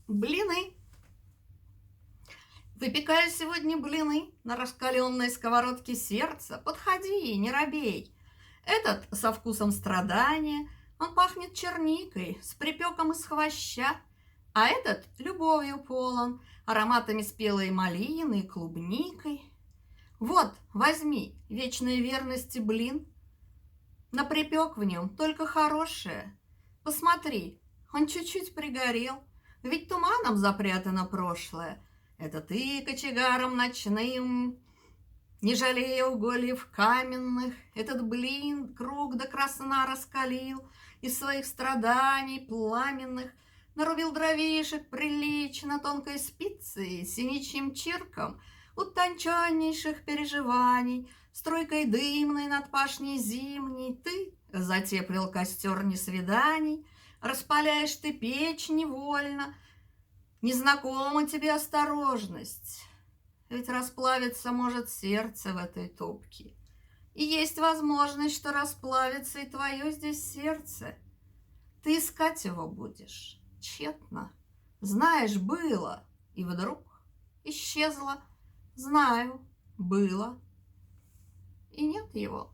Блины. Выпекаю сегодня блины на раскаленной сковородке сердца. Подходи, не робей. Этот со вкусом страдания, он пахнет черникой с припеком из хвоща. А этот любовью полон, ароматами спелой малины и клубникой. Вот, возьми, вечной верности блин. На припек в нем только хорошее. Посмотри, он чуть-чуть пригорел, ведь туманом запрятано прошлое. Это ты кочегаром ночным, не жалея угольев каменных, этот блин круг до красна раскалил, из своих страданий пламенных нарубил дровишек прилично тонкой спицей, синичьим чирком утонченнейших переживаний, струйкой дымной над пашней зимней ты затеплил костер несвиданий, распаляешь ты печь невольно. Незнакома тебе осторожность, ведь расплавиться может сердце в этой топке. И есть возможность, что расплавится и твое здесь сердце. Ты искать его будешь тщетно. Знаешь, было, и вдруг исчезло. Знаю, было, и нет его.